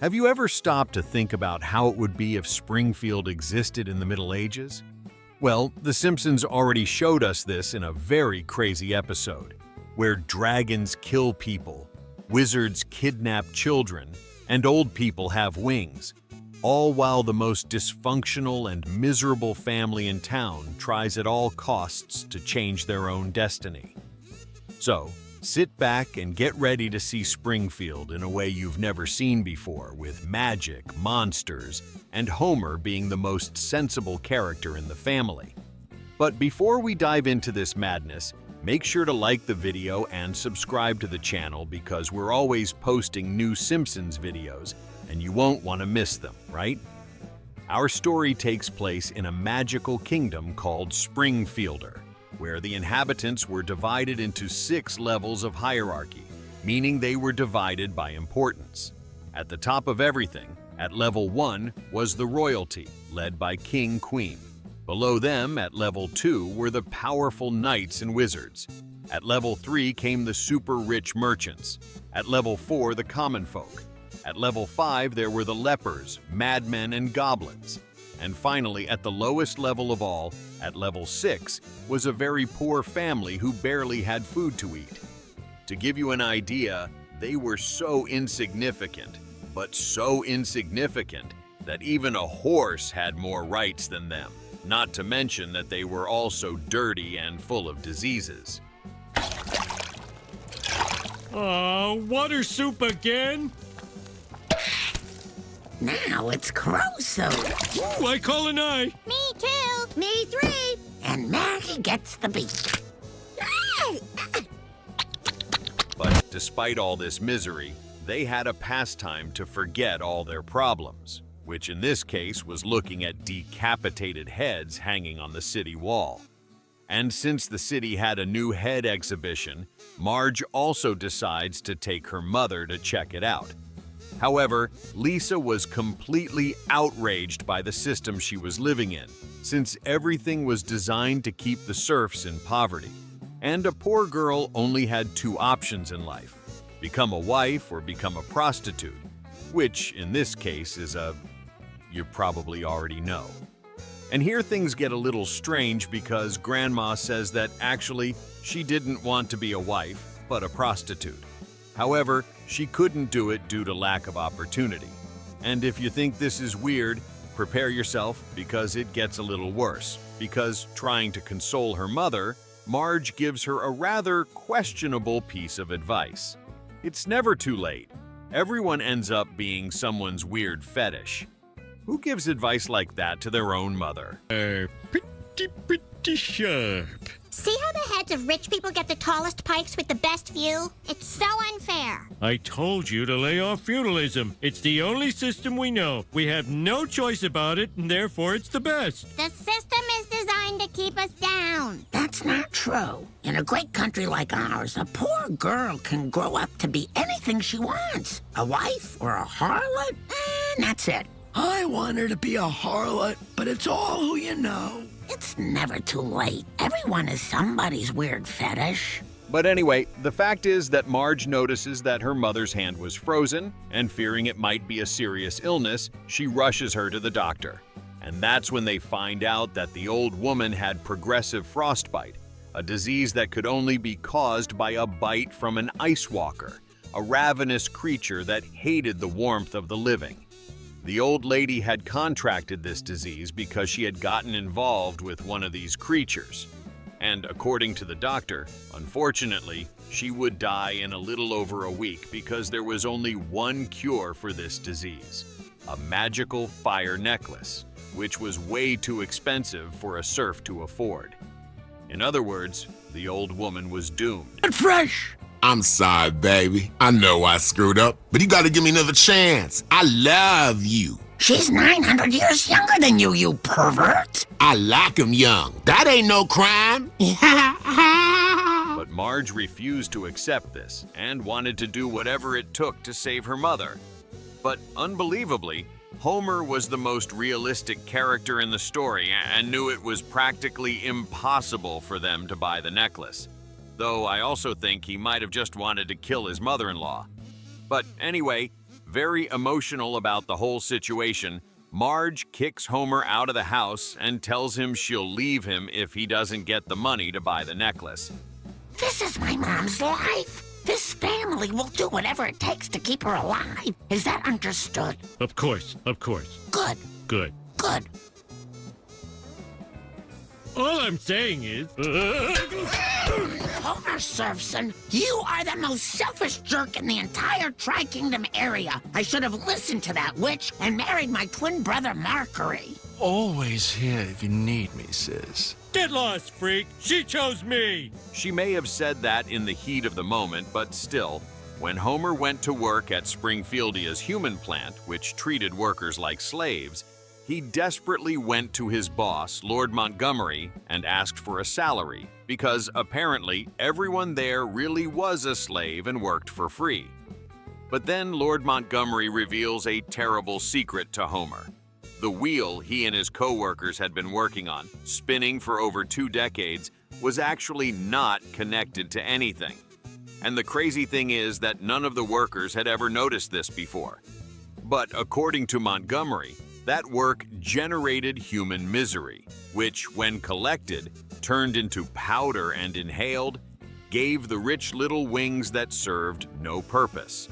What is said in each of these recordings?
Have you ever stopped to think about how it would be if Springfield existed in the Middle Ages? Well, The Simpsons already showed us this in a very crazy episode, where dragons kill people, wizards kidnap children, and old people have wings, all while the most dysfunctional and miserable family in town tries at all costs to change their own destiny. So, sit back and get ready to see Springfield in a way you've never seen before, with magic, monsters, and Homer being the most sensible character in the family. But before we dive into this madness, make sure to like the video and subscribe to the channel because we're always posting new Simpsons videos and you won't want to miss them, right? Our story takes place in a magical kingdom called Springfielder, where the inhabitants were divided into 6 levels of hierarchy, meaning they were divided by importance. At the top of everything, at level 1, was the royalty, led by King Queen. Below them, at level 2, were the powerful knights and wizards. At level 3 came the super-rich merchants. At level 4, the common folk. At level 5, there were the lepers, madmen, and goblins. And finally, at the lowest level of all, at level 6, was a very poor family who barely had food to eat. To give you an idea, they were so insignificant, but so insignificant that even a horse had more rights than them, not to mention that they were also dirty and full of diseases. Water soup again? Now it's crow soup. Ooh, I call an eye. Me two. Me 3. And Maggie gets the beat. But despite all this misery, they had a pastime to forget all their problems, which in this case was looking at decapitated heads hanging on the city wall. And since the city had a new head exhibition, Marge also decides to take her mother to check it out. However, Lisa was completely outraged by the system she was living in, since everything was designed to keep the serfs in poverty. And a poor girl only had 2 options in life: become a wife or become a prostitute, which in this case is you probably already know. And here things get a little strange because Grandma says that actually she didn't want to be a wife, but a prostitute. However, she couldn't do it due to lack of opportunity. And if you think this is weird, prepare yourself because it gets a little worse. Because trying to console her mother, Marge gives her a rather questionable piece of advice. It's never too late. Everyone ends up being someone's weird fetish. Who gives advice like that to their own mother? Pretty sharp. See how the heads of rich people get the tallest pikes with the best view? It's so unfair. I told you to lay off feudalism. It's the only system we know. We have no choice about it, and therefore it's the best. The system is designed to keep us down. That's not true. In a great country like ours, a poor girl can grow up to be anything she wants. A wife or a harlot, and that's it. I want her to be a harlot, but it's all who you know. It's never too late. Everyone is somebody's weird fetish. But anyway, the fact is that Marge notices that her mother's hand was frozen, and fearing it might be a serious illness, she rushes her to the doctor. And that's when they find out that the old woman had progressive frostbite, a disease that could only be caused by a bite from an ice walker, a ravenous creature that hated the warmth of the living. The old lady had contracted this disease because she had gotten involved with one of these creatures. And according to the doctor, unfortunately, she would die in a little over a week because there was only one cure for this disease: a magical fire necklace, which was way too expensive for a serf to afford. In other words, the old woman was doomed. Fresh! I'm sorry, baby. I know I screwed up, but you gotta give me another chance. I love you. She's 900 years younger than you, you pervert. I like 'em young. That ain't no crime. But Marge refused to accept this and wanted to do whatever it took to save her mother. But unbelievably, Homer was the most realistic character in the story and knew it was practically impossible for them to buy the necklace. Though I also think he might have just wanted to kill his mother-in-law. But anyway, Very emotional about the whole situation, Marge kicks Homer out of the house and tells him she'll leave him if he doesn't get the money to buy the necklace. This is my mom's life. This family will do whatever it takes to keep her alive. Is that understood? Of course, of course. Good, Good. good. All I'm saying is... Homer Surfson, you are the most selfish jerk in the entire Tri-Kingdom area. I should have listened to that witch and married my twin brother Mercury. Always here if you need me, sis. Get lost, freak! She chose me! She may have said that in the heat of the moment, but still, when Homer went to work at Springfieldia's human plant, which treated workers like slaves, he desperately went to his boss, Lord Montgomery, and asked for a salary, because apparently everyone there really was a slave and worked for free. But then Lord Montgomery reveals a terrible secret to Homer. The wheel he and his co-workers had been working on, spinning for over 2 decades, was actually not connected to anything. And the crazy thing is that none of the workers had ever noticed this before. But according to Montgomery, that work generated human misery, which, when collected, turned into powder and inhaled, gave the rich little wings that served no purpose.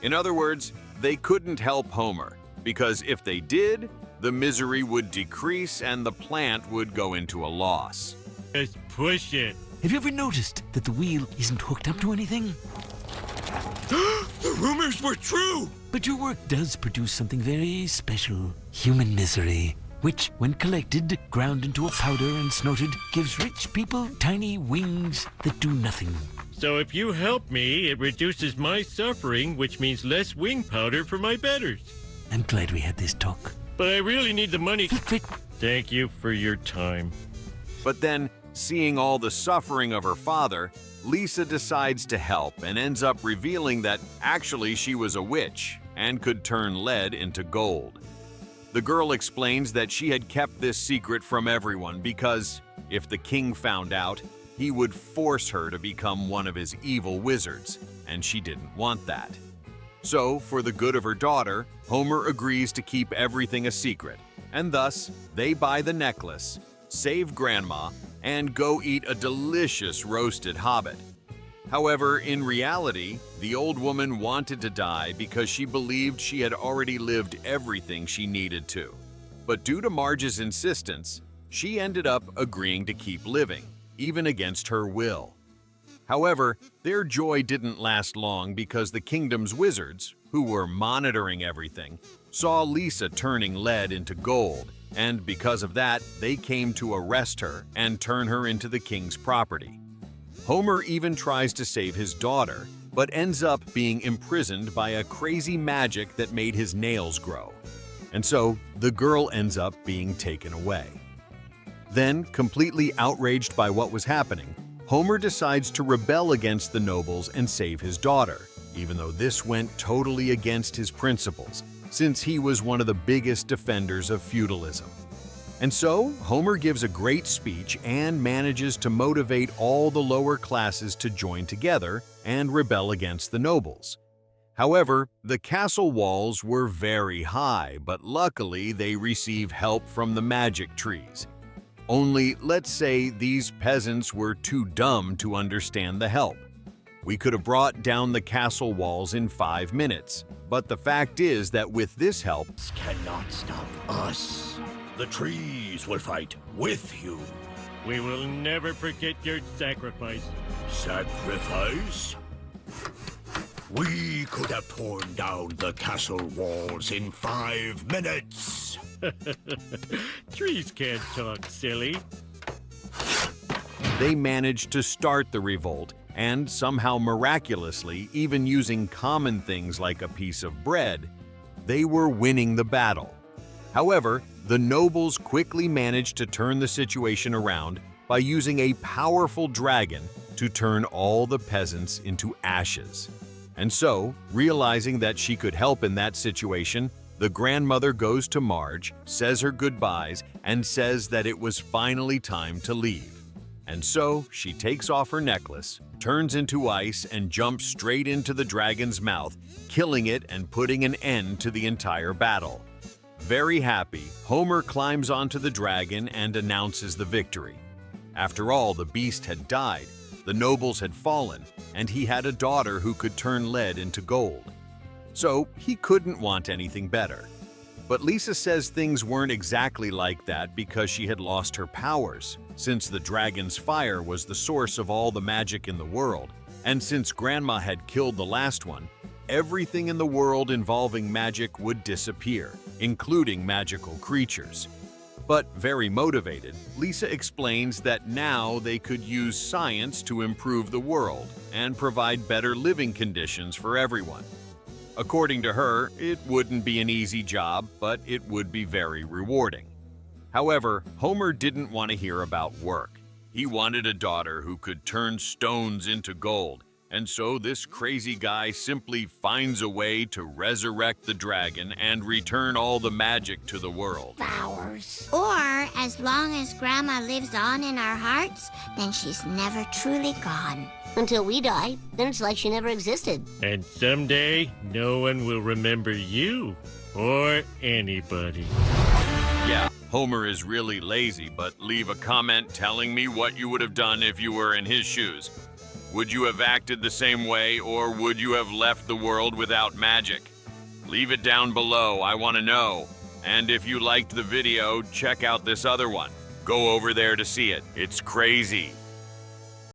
In other words, they couldn't help Homer, because if they did, the misery would decrease and the plant would go into a loss. Just push it. Have you ever noticed that the wheel isn't hooked up to anything? The rumors were true! But your work does produce something very special. Human misery, which, when collected, ground into a powder and snorted, gives rich people tiny wings that do nothing. So if you help me, it reduces my suffering, which means less wing powder for my betters. I'm glad we had this talk. But I really need the money. Fit. Thank you for your time. But then, seeing all the suffering of her father, Lisa decides to help and ends up revealing that actually she was a witch and could turn lead into gold. The girl explains that she had kept this secret from everyone because, if the king found out, he would force her to become one of his evil wizards, and she didn't want that. So, for the good of her daughter, Homer agrees to keep everything a secret, and thus they buy the necklace, save Grandma, and go eat a delicious roasted hobbit. However, in reality, the old woman wanted to die because she believed she had already lived everything she needed to. But due to Marge's insistence, she ended up agreeing to keep living, even against her will. However, their joy didn't last long because the kingdom's wizards, who were monitoring everything, saw Lisa turning lead into gold, and because of that, they came to arrest her and turn her into the king's property. Homer even tries to save his daughter, but ends up being imprisoned by a crazy magic that made his nails grow. And so, the girl ends up being taken away. Then, completely outraged by what was happening, Homer decides to rebel against the nobles and save his daughter, even though this went totally against his principles, since he was one of the biggest defenders of feudalism. And so, Homer gives a great speech and manages to motivate all the lower classes to join together and rebel against the nobles. However, the castle walls were very high, but luckily they receive help from the magic trees. Only, let's say these peasants were too dumb to understand the help. We could have brought down the castle walls in 5 minutes, but the fact is that with this help, cannot stop us. The trees will fight with you. We will never forget your sacrifice. Sacrifice? We could have torn down the castle walls in 5 minutes. Trees can't talk, silly. they managed to start the revolt, and somehow miraculously, even using common things like a piece of bread, they were winning the battle. However, the nobles quickly managed to turn the situation around by using a powerful dragon to turn all the peasants into ashes. And so, realizing that she could help in that situation, the grandmother goes to Marge, says her goodbyes, and says that it was finally time to leave. And so, she takes off her necklace, turns into ice and jumps straight into the dragon's mouth, killing it and putting an end to the entire battle. Very happy, Homer climbs onto the dragon and announces the victory. After all, the beast had died, the nobles had fallen, and he had a daughter who could turn lead into gold. So he couldn't want anything better. But Lisa says things weren't exactly like that because she had lost her powers, since the dragon's fire was the source of all the magic in the world, and since Grandma had killed the last one, everything in the world involving magic would disappear, including magical creatures. But very motivated, Lisa explains that now they could use science to improve the world and provide better living conditions for everyone. According to her, it wouldn't be an easy job, but it would be very rewarding. However, Homer didn't want to hear about work. He wanted a daughter who could turn stones into gold, and so this crazy guy simply finds a way to resurrect the dragon and return all the magic to the world. Flowers. Or, as long as Grandma lives on in our hearts, then she's never truly gone. Until we die, then it's like she never existed. And someday, no one will remember you or anybody. Yeah, Homer is really lazy, but leave a comment telling me what you would have done if you were in his shoes. Would you have acted the same way, or would you have left the world without magic? Leave it down below, I want to know. And if you liked the video, check out this other one. Go over there to see it. It's crazy.